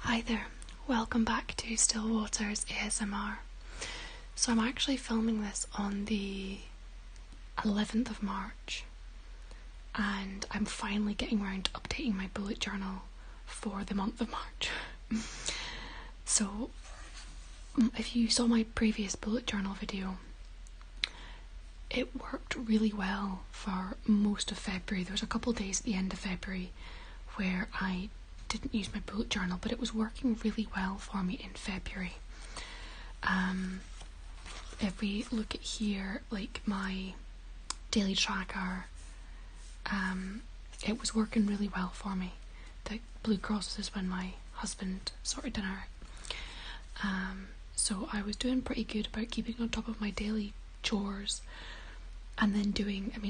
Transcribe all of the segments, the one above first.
Hi there, welcome back to Stillwater's ASMR. So I'm actually filming this on the 11th of March and I'm finally getting around to updating my bullet journal for the month of March. So if you saw my previous bullet journal video, it worked really well for most of February. There was a couple of days at the end of February where I didn't use my bullet journal, but it was working really well for me in February. If we look at here, like my daily tracker, it was working really well for me. The blue crosses is when my husband sorted dinner out. So I was doing pretty good about keeping on top of my daily chores, and then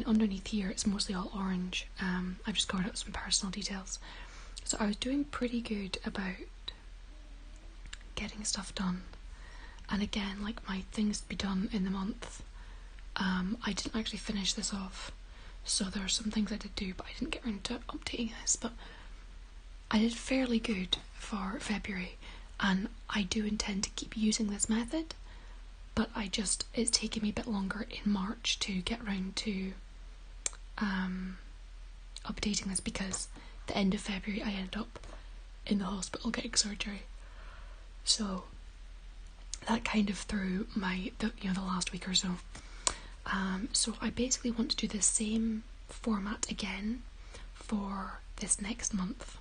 underneath here it's mostly all orange. I've just covered up some personal details. So I was doing pretty good about getting stuff done. And again, like my things to be done in the month, I didn't actually finish this off. So there are some things I did do, but I didn't get around to updating this. But I did fairly good for February, and I do intend to keep using this method. But it's taken me a bit longer in March to get around to updating this, because the end of February I ended up in the hospital getting surgery, so that kind of threw the last week or so. So I basically want to do the same format again for this next month.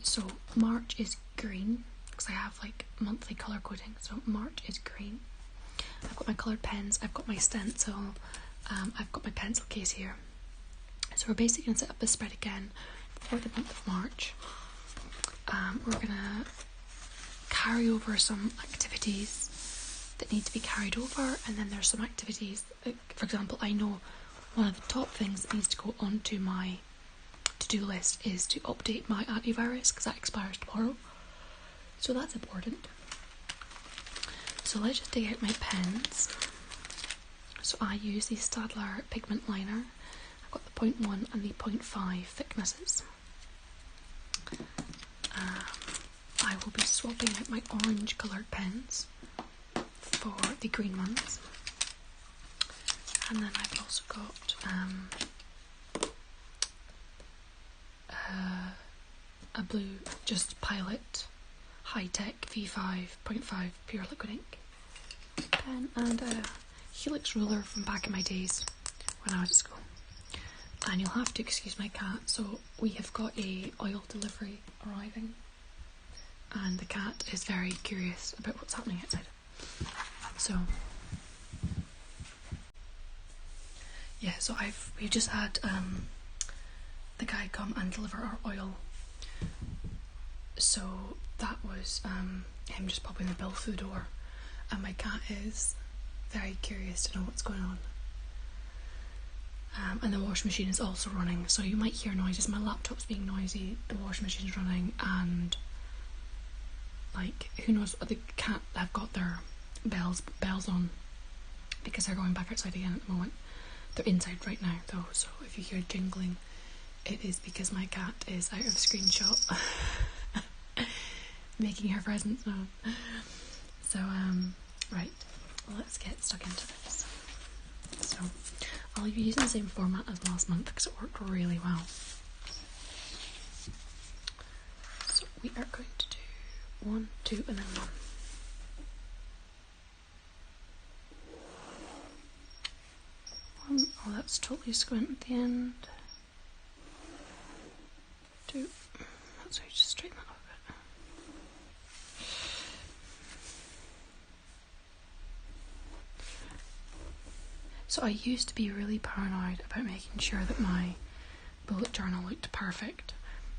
So March is green because I have like monthly colour coding, so March is green. I've got my coloured pens, I've got my stencil, I've got my pencil case here. So we're basically going to set up this spread again for the month of March. We're going to carry over some activities that need to be carried over, and then there's some activities, for example, I know one of the top things that needs to go onto my to-do list is to update my antivirus, because that expires tomorrow. So that's important. So let's just dig out my pens. So I use the Staedtler pigment liner. I've got the 0.1 and the 0.5 thicknesses. I will be swapping out my orange coloured pens for the green ones. And then I've also got a blue, just Pilot high-tech V5 0.5 pure liquid ink pen, and a Helix ruler from back in my days when I was at school. And you'll have to excuse my cat. So we have got a oil delivery arriving, and the cat is very curious about what's happening outside. So yeah, so we've just had the guy come and deliver our oil. So that was him just popping the bill through the door, and my cat is very curious to know what's going on. And the washing machine is also running, so you might hear noises. My laptop's being noisy, the washing machine's running, and like, who knows, the cat have got their bells on because they're going back outside again at the moment. They're inside right now though, so if you hear jingling, it is because my cat is out of screenshot making her presence known. So right, let's get stuck into this. So I'll be using the same format as last month because it worked really well. So we are going to do 1, 2 and then 1. Oh, that's totally squint at the end. 2. That's how you just straighten that up a bit. So I used to be really paranoid about making sure that my bullet journal looked perfect.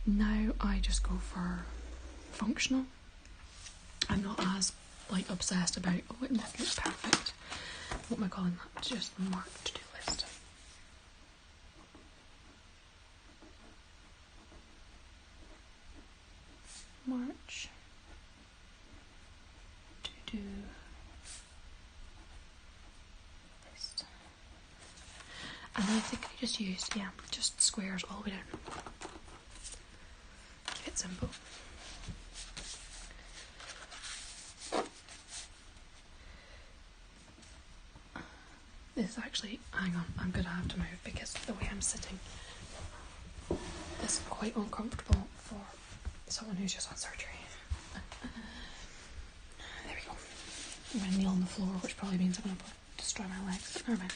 Now I just go for functional. I'm not as obsessed about, oh, it must look perfect. What am I calling that? Just marked to-do list. March to-do list. And then I think I just used, just squares all the way down. Keep it simple. This is actually, hang on, I'm gonna have to move because the way I'm sitting is quite uncomfortable for someone who's just had surgery. There we go. I'm gonna kneel on the floor, which probably means I'm gonna destroy my legs, but never mind.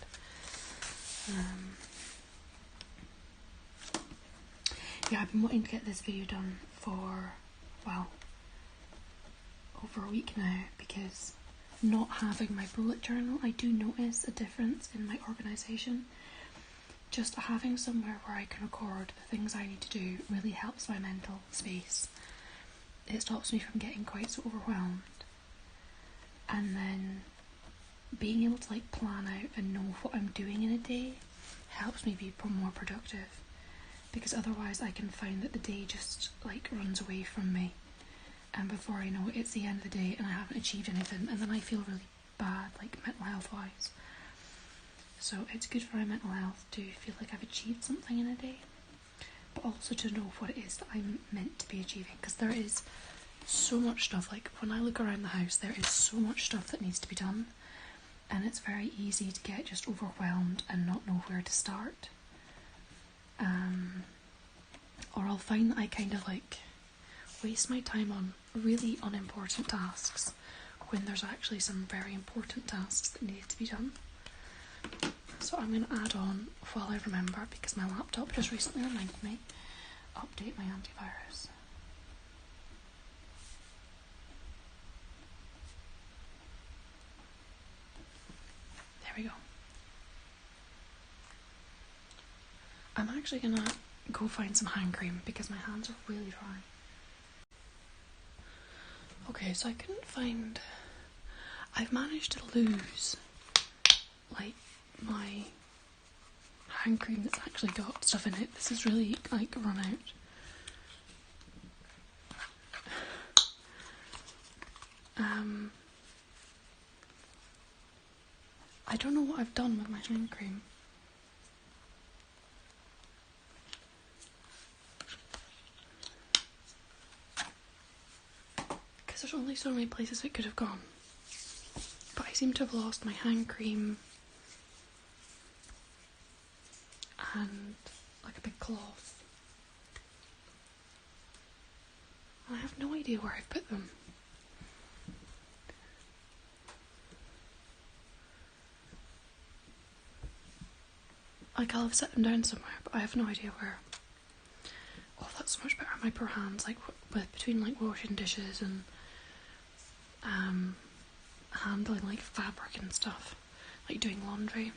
Yeah, I've been wanting to get this video done for, well, over a week now, because not having my bullet journal, I do notice a difference in my organisation. Just having somewhere where I can record the things I need to do really helps my mental space. It stops me from getting quite so overwhelmed. And then being able to like plan out and know what I'm doing in a day helps me be more productive. Because otherwise I can find that the day just like runs away from me. And before I know it, it's the end of the day and I haven't achieved anything, and then I feel really bad, like mental health wise. So it's good for my mental health to feel like I've achieved something in a day, but also to know what it is that I'm meant to be achieving, because there is so much stuff. Like when I look around the house, there is so much stuff that needs to be done, and it's very easy to get just overwhelmed and not know where to start. Or I'll find that I kind of like waste my time on really unimportant tasks when there's actually some very important tasks that need to be done. So I'm going to add on, while I remember, because my laptop just recently reminded me, update my antivirus. There we go. I'm actually going to go find some hand cream because my hands are really dry. Okay, so I couldn't find... I've managed to lose, like, my hand cream that's actually got stuff in it. This is really, like, run out. I don't know what I've done with my hand cream. Because there's only so many places it could have gone. But I seem to have lost my hand cream and like a big cloth. I have no idea where I've put them. Like I'll have set them down somewhere, but I have no idea where. Oh, that's so much better. My poor hands, like between like washing dishes and handling like fabric and stuff, like doing laundry,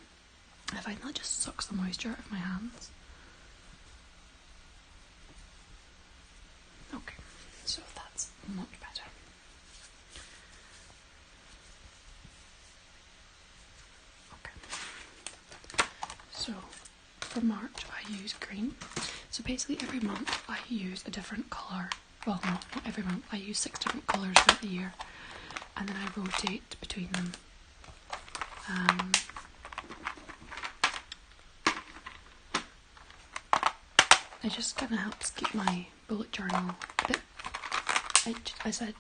I find that just sucks the moisture out of my hands. Okay, so that's much better. Okay, so for March I use green. So basically every month I use a different colour. Well, no, not every month. I use 6 different colours throughout the year, and then I rotate between them. It just kind of helps keep my bullet journal a bit. I said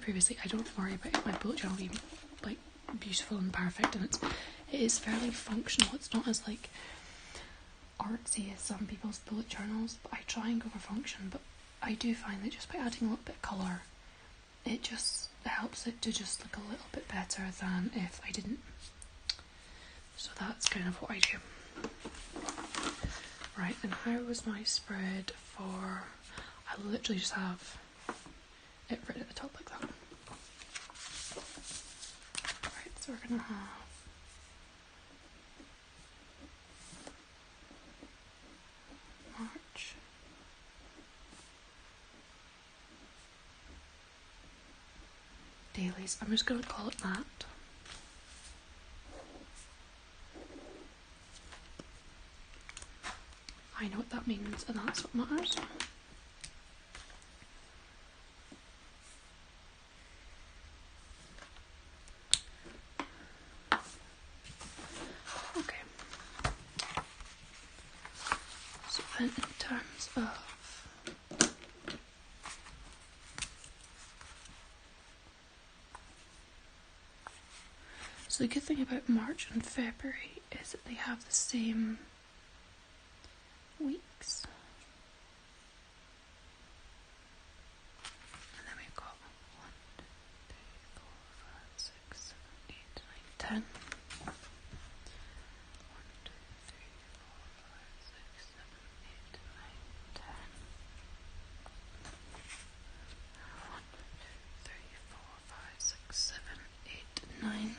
previously, I don't worry about my bullet journal being like beautiful and perfect, and it is fairly functional. It's not as like artsy as some people's bullet journals, but I try and go for function. But I do find that just by adding a little bit of colour, it just helps it to just look a little bit better than if I didn't. So that's kind of what I do. Right, and how was my spread for... I literally just have it written at the top like that. Right, so we're gonna have... March. Dailies. I'm just gonna call it that. I know what that means, and that's what matters. Okay. So then in terms of... So the good thing about March and February that they have the same weeks. And then we've got 1, 2, 3, 4, 5, 6, 7, 8, 9, 10. 1, 2, 3, 4, 5, 6, 7, 8, 9, 10. 1, 2, 3, 4, 5, 6, 7, 8, 9.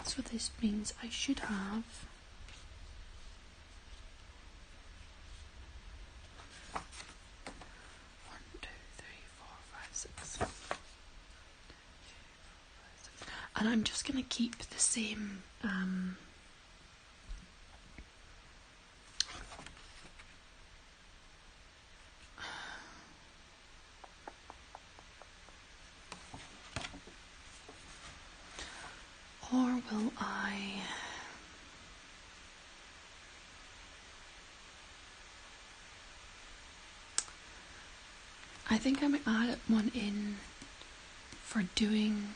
So this means I should have 1, 2, 3, 4, 5, 6. And I'm just going to keep the same or will I think I might add one in for doing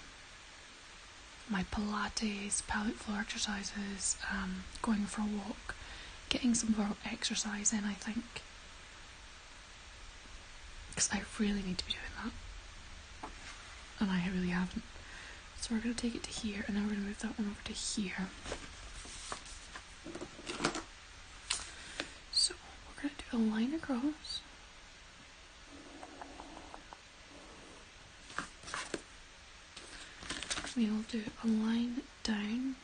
my Pilates, pelvic floor exercises, going for a walk, getting some more exercise in, I think. Because I really need to be doing that. And I really haven't. So we're going to take it to here, and then we're going to move that one over to here. So we're going to do a line across. We will do a line down.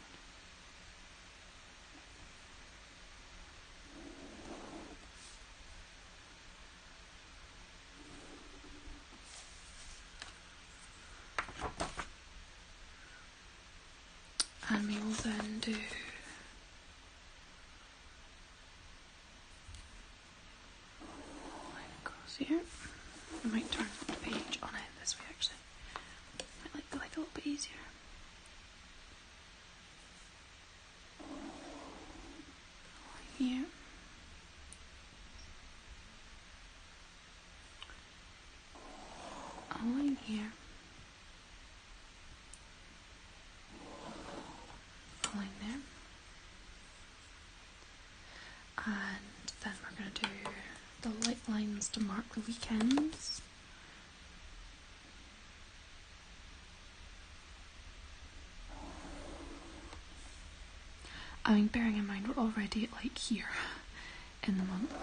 And we will then do a line across here. I might turn the page on it this way actually. Might like a little bit easier. Here. A line here. A line there. And then we're going to do the light lines to mark the weekends. I mean, bearing in mind we're already at like here in the month,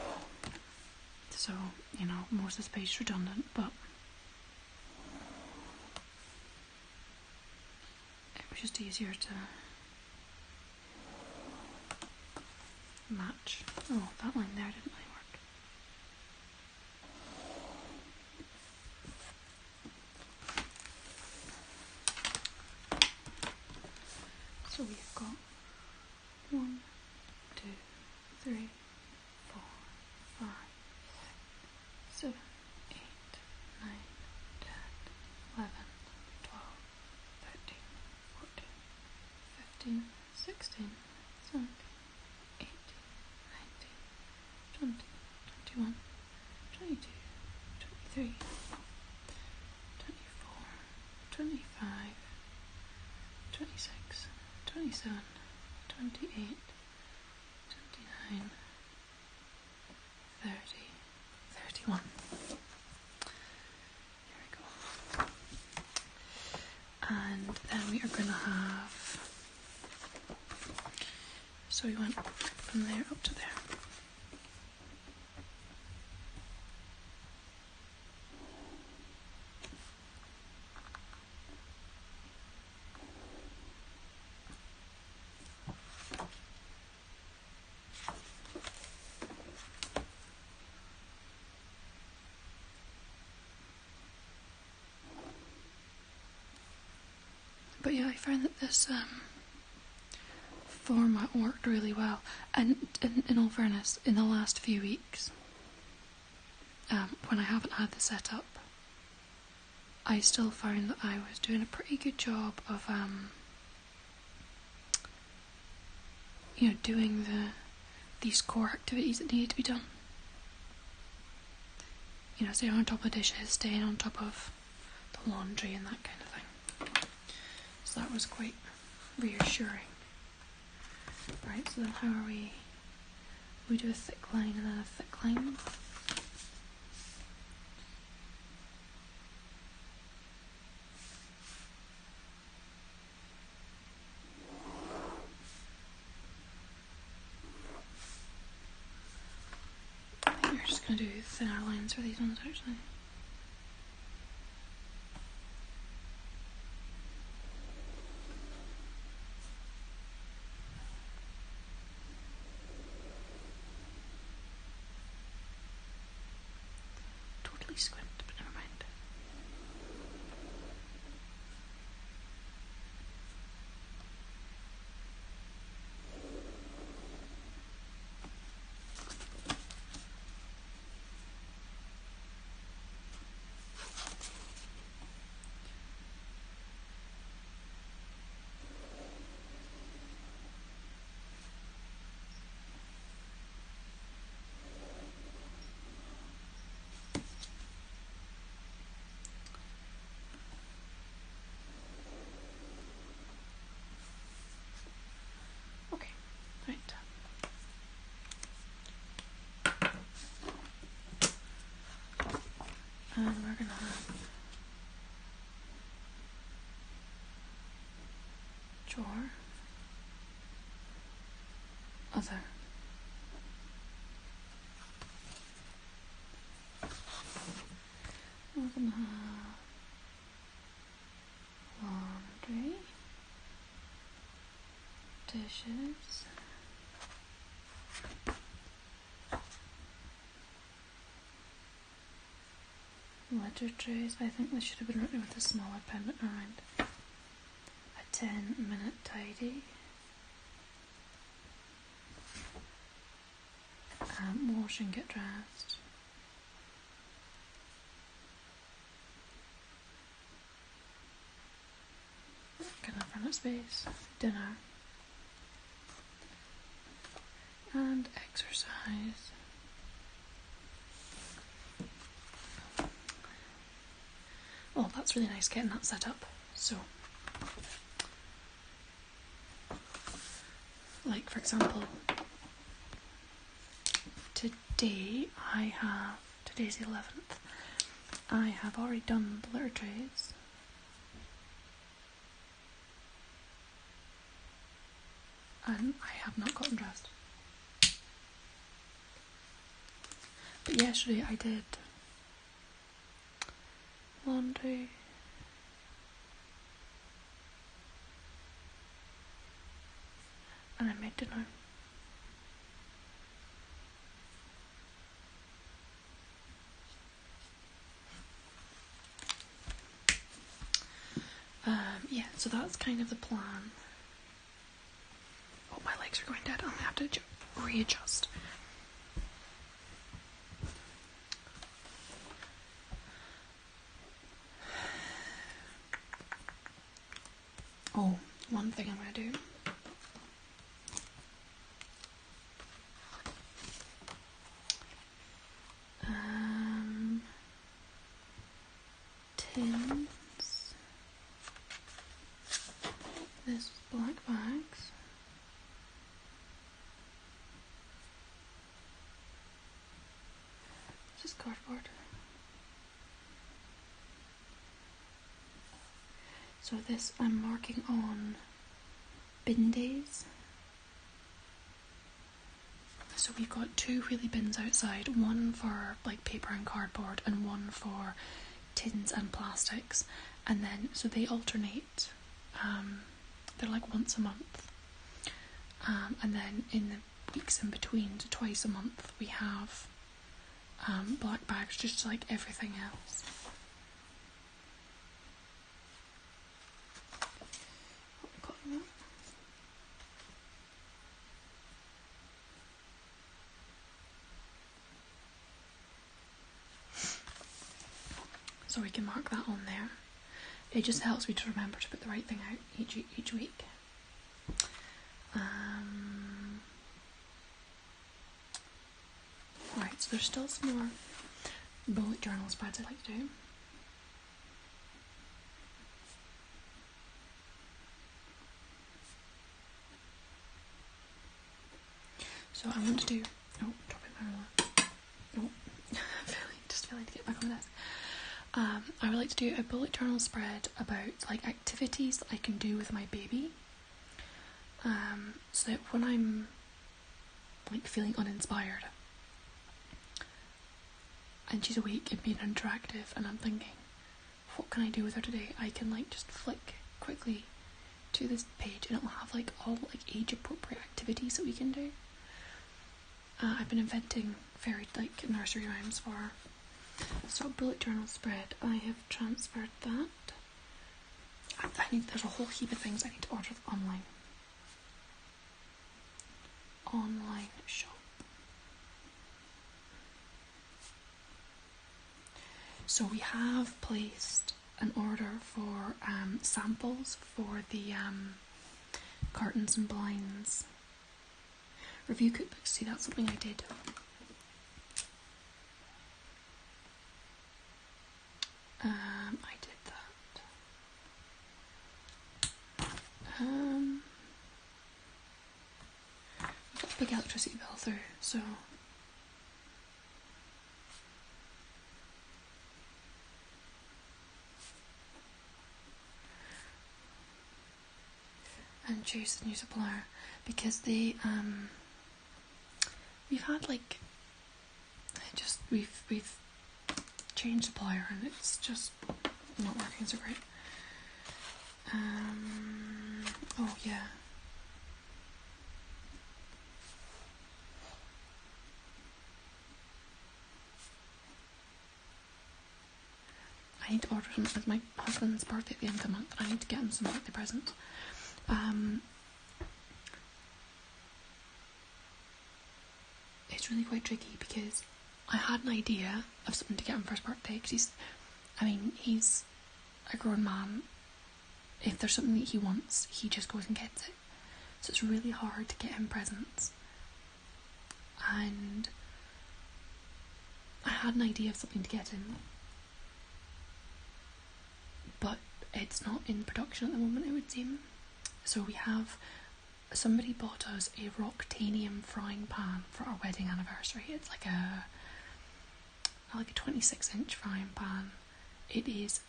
so you know most of the page is redundant, but it was just easier to match. Oh, that line there didn't really work. So we've got 1, 2, 3, 4, 5, 6, 7, 8, 9, 10, 11, 12, 13, 14, 15, 16, 17, 18, 19, 20, 21, 22, 23, 24, 25, 26, 27, 28, 29, 30, 31. There we go. And then we are going to have, so we went from there up to there. But yeah, I found that this format worked really well, and in all fairness, in the last few weeks, when I haven't had the setup, I still found that I was doing a pretty good job of you know, doing these core activities that needed to be done. You know, staying on top of dishes, staying on top of the laundry and that kind of thing. So that was quite reassuring. Right, so then how are we? We do a thick line and then a thick line. I think we're just going to do thinner lines for these ones actually. Totally squint, but never mind. Right. And we're gonna have drawer, other. We're gonna have laundry, dishes, letter trays. I think this should have been written with a smaller pen, but never mind. A 10-minute tidy. Wash and get dressed. Gonna run out space. Dinner. And exercise. Oh, that's really nice getting that set up. So, like for example, today's the 11th, I have already done the litter trays. And I have not gotten dressed. But yesterday I did laundry, and I made dinner. Yeah, so that's kind of the plan. Oh, my legs are going dead. I'm gonna have to readjust. Oh, one thing I'm gonna do. Tins. This is black bags. This is cardboard. So this I'm marking on bin days. So we've got two wheelie bins outside, one for like paper and cardboard and one for tins and plastics, and then so they alternate. They're like once a month, and then in the weeks in between, so twice a month, we have black bags, just like everything else. So we can mark that on there. It just helps me to remember to put the right thing out each week. Right, so there's still some more bullet journal spreads I'd like to do. So I want to do, dropping my ruler. Just feeling to get back on the desk. I would like to do a bullet journal spread about like activities that I can do with my baby. So that when I'm like feeling uninspired and she's awake and being interactive and I'm thinking, what can I do with her today? I can like just flick quickly to this page and it'll have like all like age appropriate activities that we can do. I've been inventing fairy like nursery rhymes for her. So bullet journal spread, I have transferred that. There's a whole heap of things I need to order online. Online shop. So we have placed an order for samples for the curtains and blinds review cookbooks. See, that's something I did. I did that. Got a big electricity bill through, so and chase the new supplier because they we've had like we've changed supplier and it's just not working so great. Oh yeah. I need to order some. It's my husband's birthday at the end of the month and I need to get him some birthday presents. It's really quite tricky because I had an idea of something to get him for his birthday because he's a grown man. If there's something that he wants, he just goes and gets it. So it's really hard to get him presents. And I had an idea of something to get him, but it's not in production at the moment, it would seem. So somebody bought us a Rocktanium frying pan for our wedding anniversary. It's like a 26-inch frying pan. It is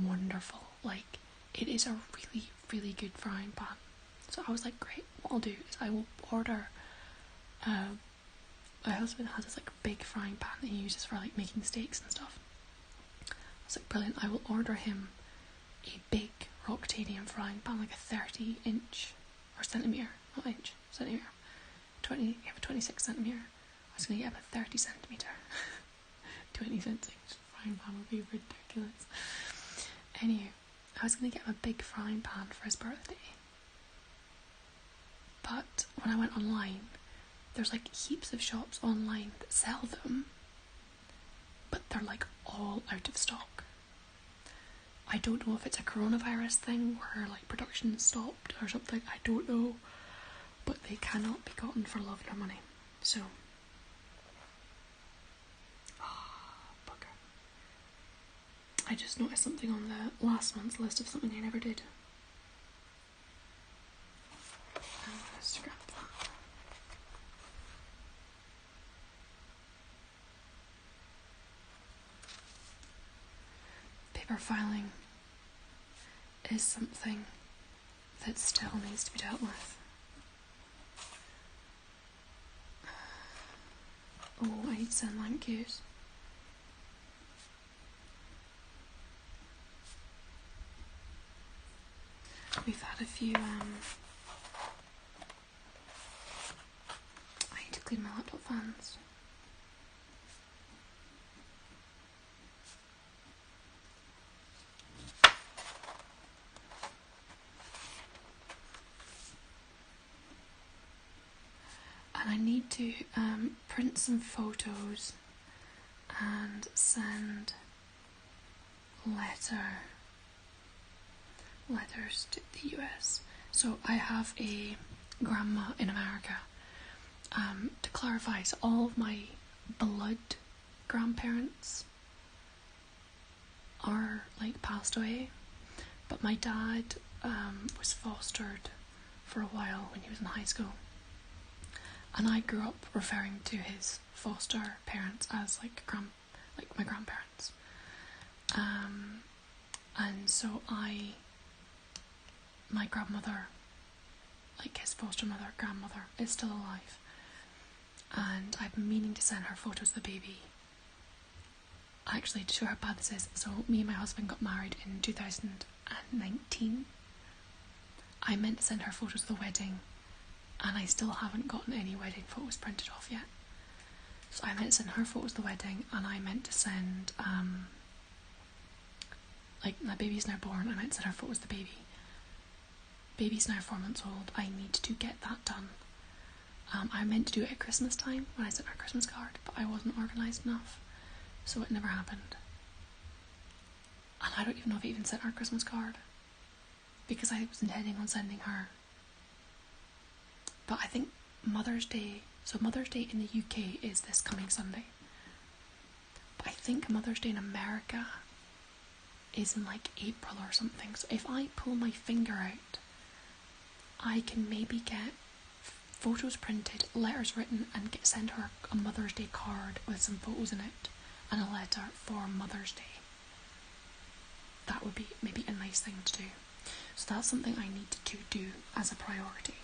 wonderful. Like, it is a really, really good frying pan. So I was like, great, what I'll do is I will order, my husband has this like big frying pan that he uses for like making steaks and stuff. I was like, brilliant, I will order him a big Rocktanium frying pan, like a 30-inch, or centimetre, not inch, centimetre, 26 centimetre. I was going to get him a 30 centimetre. 26-inch frying pan would be ridiculous. Anyway, I was going to get him a big frying pan for his birthday. But when I went online, there's like heaps of shops online that sell them, but they're like all out of stock. I don't know if it's a coronavirus thing where like production stopped or something, I don't know, but they cannot be gotten for love nor money. So, bugger. I just noticed something on the last month's list of something I never did. I'm gonna scrap that. Paper filing is something that still needs to be dealt with. Oh, I need to send thank yous. We've had a few, I need to clean my laptop fans. And I need to print some photos and send letters to the US. So I have a grandma in America. To clarify, so all of my blood grandparents are like passed away, but my dad was fostered for a while when he was in high school, And I grew up referring to his foster parents as like my grandparents. And so my grandmother, like his foster mother, grandmother, is still alive. And I've been meaning to send her photos of the baby. Actually, to show how bad this is, so me and my husband got married in 2019. I meant to send her photos of the wedding, and I still haven't gotten any wedding photos printed off yet. So I meant to send her photos of the wedding, and I meant to send, like, my baby's now born, I meant to send her photos of the baby. Baby's now 4 months old, I need to get that done. I meant to do it at Christmas time, when I sent her a Christmas card, but I wasn't organised enough, so it never happened. And I don't even know if I even sent her a Christmas card, because I was intending on sending her. But I think Mother's Day, so Mother's Day in the UK is this coming Sunday. But I think Mother's Day in America is in like April or something. So if I pull my finger out, I can maybe get photos printed, letters written, and send her a Mother's Day card with some photos in it and a letter for Mother's Day. That would be maybe a nice thing to do. So that's something I need to do as a priority.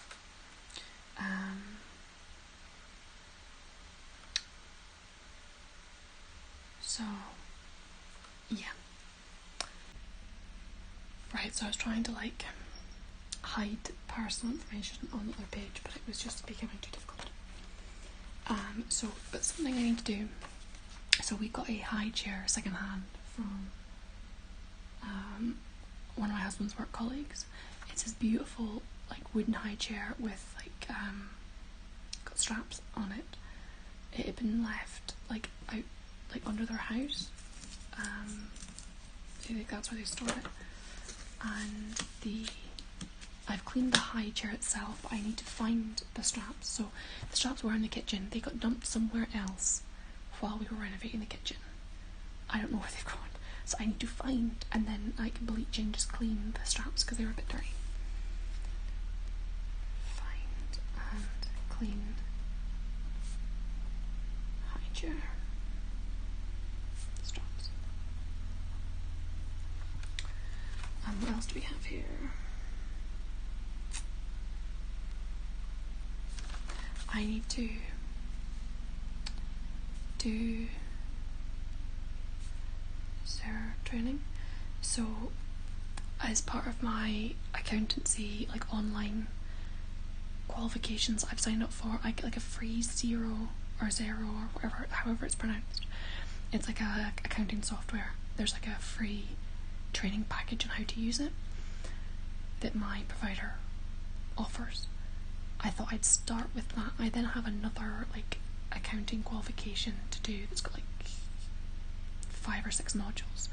So, yeah. Right, so I was trying to like hide personal information on the other page, but it was just becoming too difficult. But something I need to do. So we got a high chair second hand from one of my husband's work colleagues. It's this beautiful like wooden high chair with like got straps on it. It had been left like out like under their house. I think that's where they stored it. And I've cleaned the high chair itself, but I need to find the straps. So the straps were in the kitchen. They got dumped somewhere else while we were renovating the kitchen. I don't know where they've gone. So I need to find and then like bleach and just clean the straps because they were a bit dirty. Find and clean high chair straps. What else do we have here? I need to do Sarah training. So as part of my accountancy like online qualifications I've signed up for, I get like a free zero or whatever, however it's pronounced. It's like a accounting software. There's like a free training package on how to use it that my provider offers. I thought I'd start with that. I then have another like accounting qualification to do that's got like 5 or 6 modules.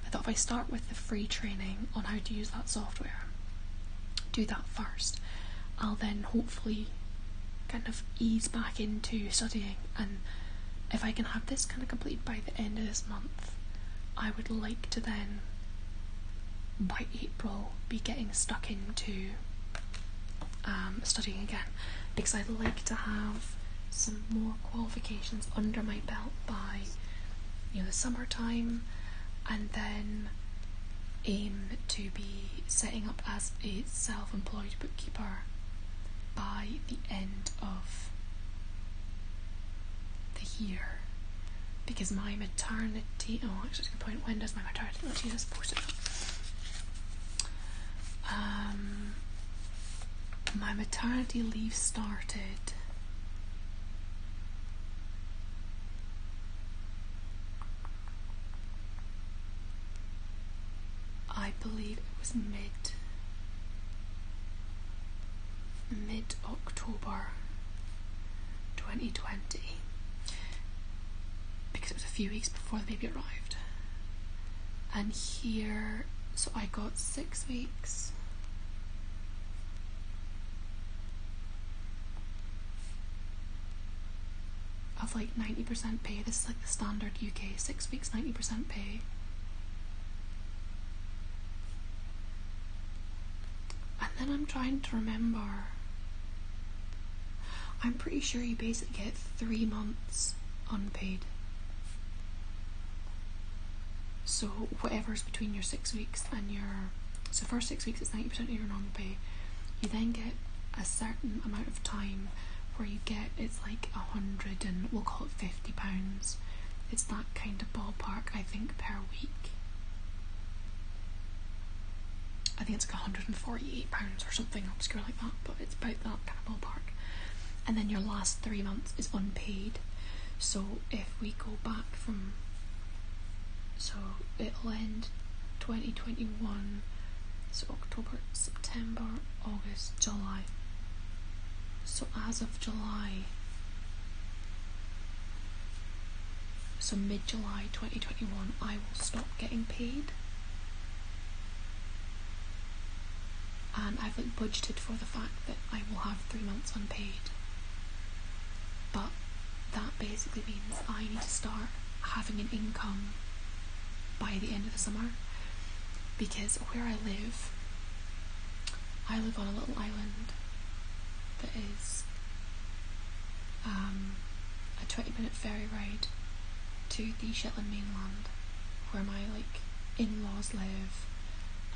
I thought if I start with the free training on how to use that software, do that first, I'll then hopefully kind of ease back into studying, and if I can have this kind of completed by the end of this month, I would like to then by April be getting stuck into studying again, because I'd like to have some more qualifications under my belt by the summertime, and then aim to be setting up as a self-employed bookkeeper by the end of the year, because my maternity, actually that's a good point, when does my maternity leave supposed to be? My maternity leave started I believe it was mid-October 2020, because it was a few weeks before the baby arrived. And here, so I got 6 weeks of like 90% pay. This is like the standard UK, 6 weeks 90% pay. And then I'm trying to remember, I'm pretty sure you basically get 3 months unpaid. So whatever's between your 6 weeks and your... So first 6 weeks it's 90% of your normal pay. You then get a certain amount of time where you get, it's like 100 and we'll call it £50. It's that kind of ballpark, I think, per week. I think it's like £148 or something obscure like that, but it's about that kind of ballpark. And then your last 3 months is unpaid. So if we go back from... So it'll end 2021, so October, September, August, July. So as of July, so mid-July 2021, I will stop getting paid. And I've like budgeted for the fact that I will have 3 months unpaid. But that basically means I need to start having an income by the end of the summer, because where I live on a little island that is a 20-minute ferry ride to the Shetland mainland, where my like in-laws live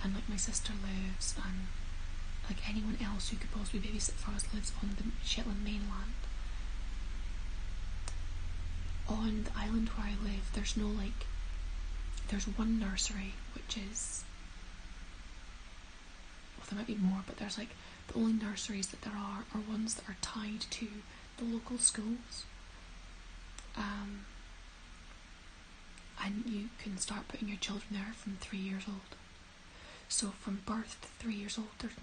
and like my sister lives and like anyone else who could possibly babysit for us lives on the Shetland mainland. On the island where I live, there's no like... There's one nursery, which is... Well, there might be more, but there's like... The only nurseries that there are ones that are tied to the local schools. And you can start putting your children there from 3 years old. So from birth to 3 years old, there's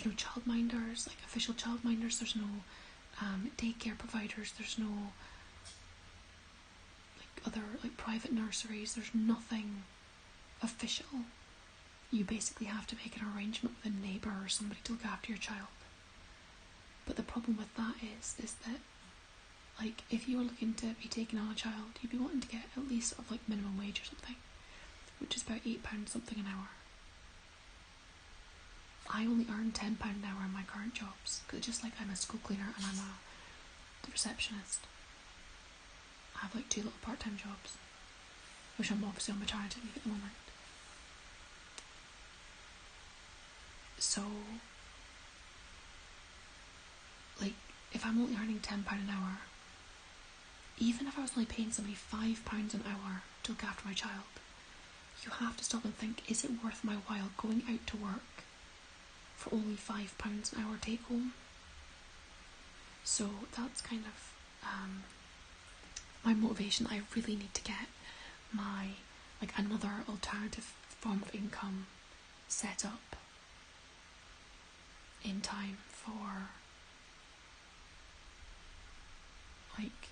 no childminders, like official childminders, there's no daycare providers, there's no other like private nurseries, there's nothing official. You basically have to make an arrangement with a neighbour or somebody to look after your child. But the problem with that is that like if you were looking to be taking on a child, you'd be wanting to get at least sort of like minimum wage or something, which is about £8 something an hour. I only earn £10 an hour in my current jobs, because just like I'm a school cleaner and I'm the receptionist. I have like 2 little part-time jobs, which I'm obviously on maternity leave at the moment. So, like, if I'm only earning £10 an hour, even if I was only paying somebody £5 an hour to look after my child, you have to stop and think, is it worth my while going out to work for only £5 an hour take home? So that's kind of my motivation. I really need to get my, like, another alternative form of income set up in time for, like,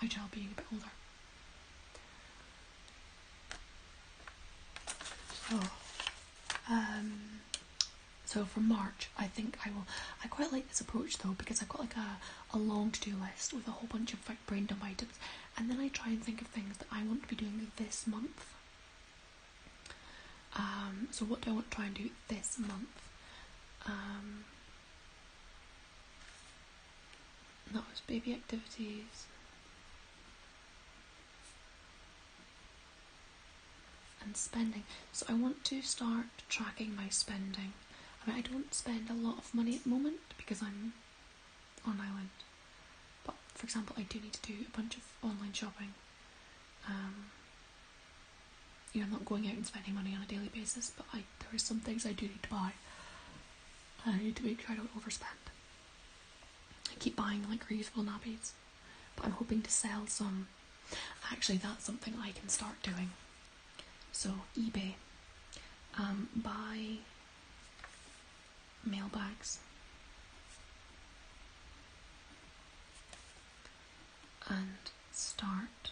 my child being a bit older. So for March, I think I quite like this approach though, because I've got like a long to-do list with a whole bunch of like brain dump items, and then I try and think of things that I want to be doing this month. So what do I want to try and do this month? That was baby activities. And spending. So I want to start tracking my spending. I mean, I don't spend a lot of money at the moment because I'm on island. But for example, I do need to do a bunch of online shopping. I'm not going out and spending money on a daily basis, but there are some things I do need to buy. I need to make sure I don't overspend. I keep buying like reusable nappies, but I'm hoping to sell some. Actually, that's something I can start doing. So eBay, buy mail bags and start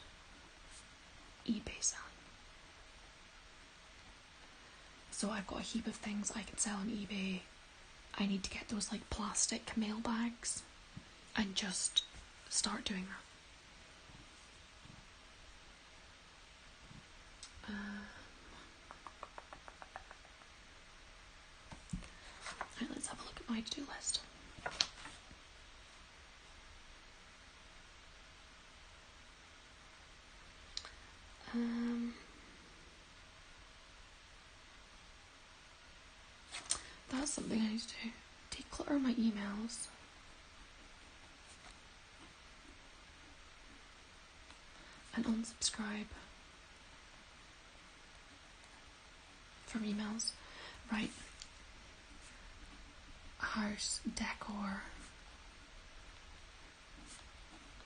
eBay selling. So I've got a heap of things I can sell on eBay. I need to get those like plastic mail bags and just start doing that. Right, let's have a look at my to-do list. that's something I need to do. Declutter my emails. And unsubscribe from emails. Right. House, decor,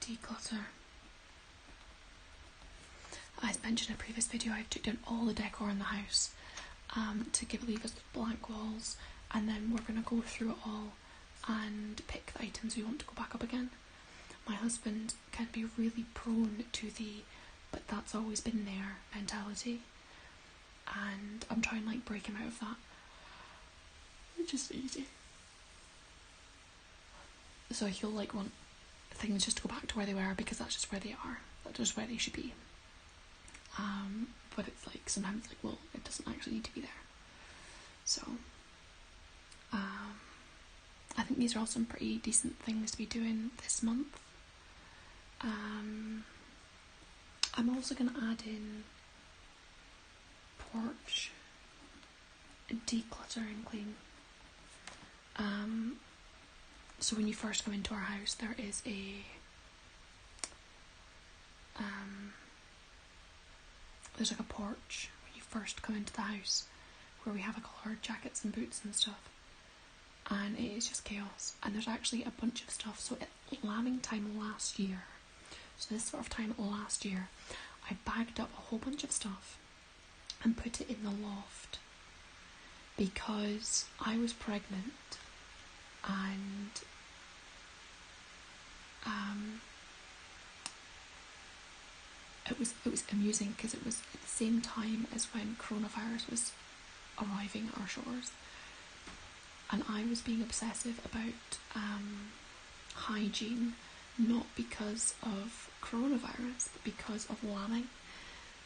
declutter. As mentioned in a previous video, I took down all the decor in the house to leave us blank walls, and then we're going to go through it all and pick the items we want to go back up again. My husband can be really prone to but that's always been there mentality, and I'm trying to break him out of that, which is easy. So he'll want things just to go back to where they were because that's just where they are, that's just where they should be. But it's sometimes well, it doesn't actually need to be there. So I think these are all some pretty decent things to be doing this month. I'm also going to add in porch, declutter and clean. So when you first come into our house, there is there's a porch when you first come into the house where we have our jackets and boots and stuff, and it is just chaos. And there's actually a bunch of stuff. So at lambing time last year, so this sort of time last year, I bagged up a whole bunch of stuff and put it in the loft because I was pregnant, and it was amusing because it was at the same time as when coronavirus was arriving at our shores, and I was being obsessive about hygiene, not because of coronavirus but because of lambing,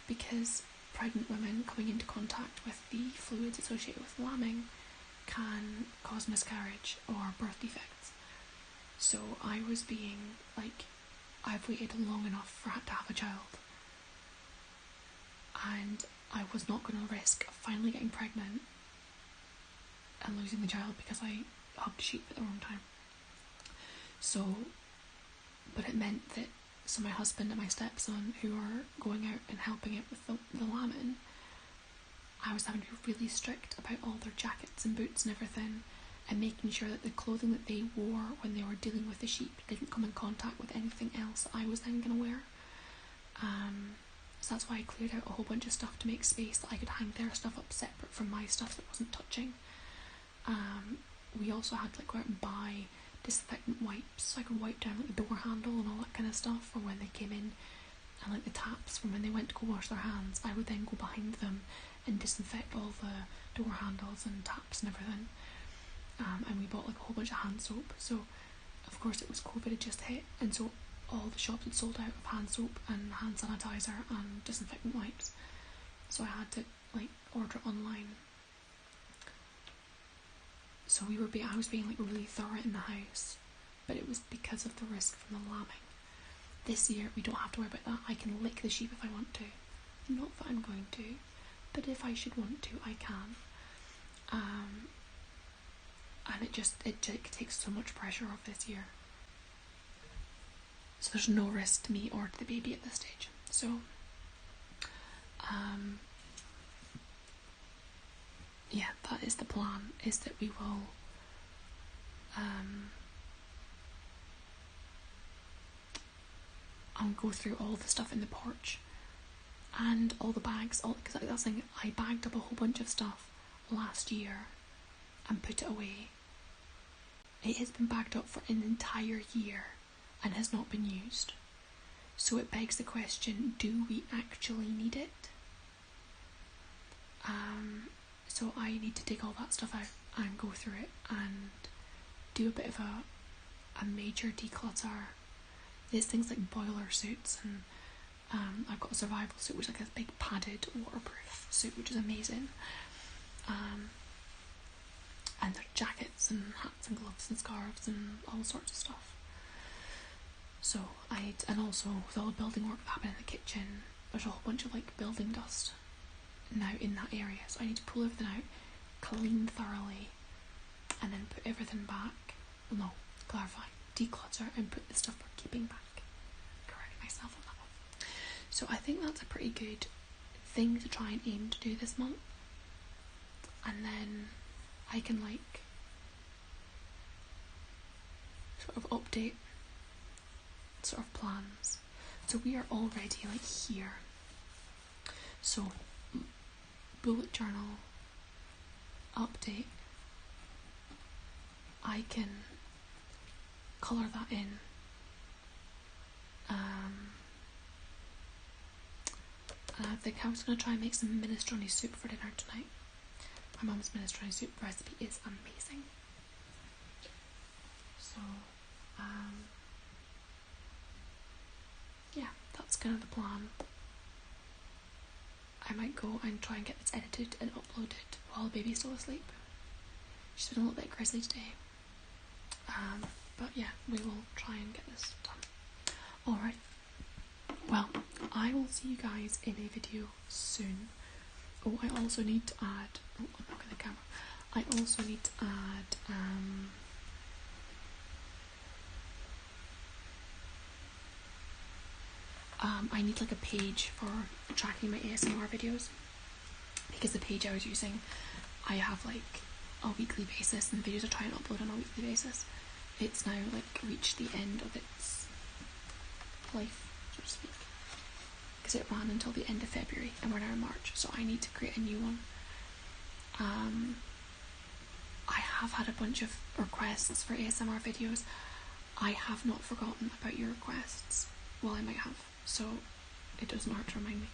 because pregnant women coming into contact with the fluids associated with lambing can cause miscarriage or birth defects. So I was being I've waited long enough for to have a child, and I was not going to risk finally getting pregnant and losing the child because I hugged sheep at the wrong time. So, but it meant that, so my husband and my stepson, who are going out and helping it with the lambing, I was having to be really strict about all their jackets and boots and everything, and making sure that the clothing that they wore when they were dealing with the sheep didn't come in contact with anything else that I was then going to wear. So that's why I cleared out a whole bunch of stuff to make space that I could hang their stuff up separate from my stuff that wasn't touching. We also had to go out and buy disinfectant wipes so I could wipe down the door handle and all that kind of stuff for when they came in, and the taps from when they went to go wash their hands. I would then go behind them and disinfect all the door handles and taps and everything. And we bought a whole bunch of hand soap. So of course it was COVID had just hit, and so all the shops had sold out of hand soap and hand sanitizer and disinfectant wipes, so I had to order it online. So I was being really thorough in the house, but it was because of the risk from the lambing. This year we don't have to worry about that. I can lick the sheep if I want to. Not that I'm going to, but if I should want to, I can. And it takes so much pressure off this year. So there's no risk to me or to the baby at this stage. So, yeah, that is the plan, is that we will I'll go through all the stuff in the porch and all the bags, because that's the thing, I bagged up a whole bunch of stuff last year and put it away. It has been bagged up for an entire year and has not been used. So it begs the question, do we actually need it? So I need to dig all that stuff out and go through it and do a bit of a major declutter. There's things like boiler suits, and I've got a survival suit which is a big padded waterproof suit which is amazing. And there's jackets and hats and gloves and scarves and all sorts of stuff. So and also with all the building work that happened in the kitchen, there's a whole bunch of building dust now in that area, so I need to pull everything out, clean thoroughly, and then put everything back. No, clarify. Declutter and put the stuff we're keeping back. Correct myself on that one. So I think that's a pretty good thing to try and aim to do this month. And then I can like sort of update sort of plans. So we are already like here. So bullet journal update. I can colour that in. And I think I was going to try and make some minestrone soup for dinner tonight. My mum's minestrone soup recipe is amazing. So, yeah, that's kind of the plan. I might go and try and get this edited and uploaded while the baby's still asleep. She's been a little bit grizzly today. But yeah, we will try and get this done. Alright. Well, I will see you guys in a video soon. Oh, I also need to add... Oh, I'm not going to the camera. I also need to add... I need like a page for tracking my ASMR videos, because the page I was using, I have like a weekly basis, and the videos I try and upload on a weekly basis. It's now like reached the end of its life, so to speak, because it ran until the end of February and we're now in March, so I need to create a new one. I have had a bunch of requests for ASMR videos. I have not forgotten about your requests. Well, I might have, so it doesn't hurt to remind me.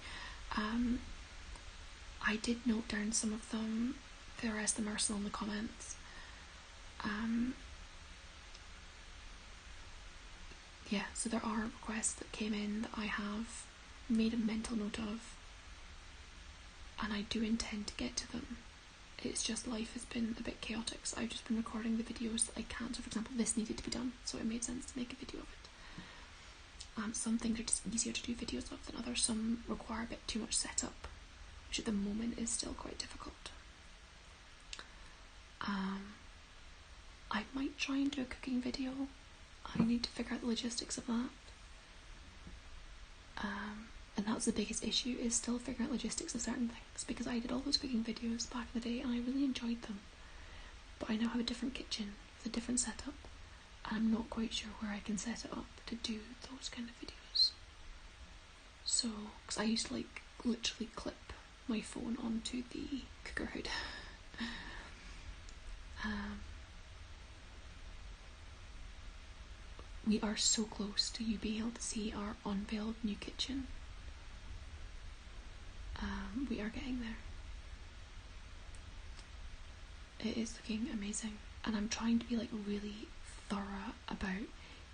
I did note down some of them. The rest of them are still in the comments. Yeah, so there are requests that came in that I have made a mental note of, and I do intend to get to them. It's just life has been a bit chaotic, so I've just been recording the videos that I can. So for example, this needed to be done, so it made sense to make a video of it. Some things are just easier to do videos of than others. Some require a bit too much setup, which at the moment is still quite difficult. I might try and do a cooking video. I need to figure out the logistics of that. And that's the biggest issue, is still figuring out logistics of certain things, because I did all those cooking videos back in the day and I really enjoyed them. But I now have a different kitchen with a different setup, and I'm not quite sure where I can set it up to do those kind of videos. So, because I used to like literally clip my phone onto the cooker hood. We are so close to you being able to see our unveiled new kitchen. We are getting there. It is looking amazing, and I'm trying to be like really thorough about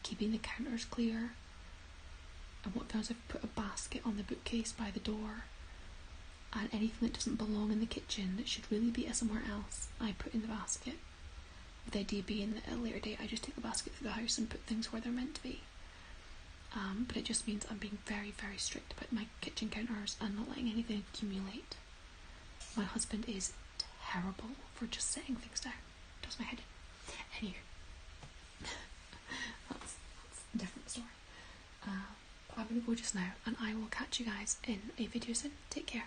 keeping the counters clear. And what I've done is I've put a basket on the bookcase by the door, and anything that doesn't belong in the kitchen that should really be somewhere else, I put in the basket. With the idea being that at a later date I just take the basket through the house and put things where they're meant to be. But it just means I'm being very, very strict about my kitchen counters and not letting anything accumulate. My husband is terrible for just setting things down. Does my head in. Anywho. that's a different story. But I'm going to go just now, and I will catch you guys in a video soon. Take care.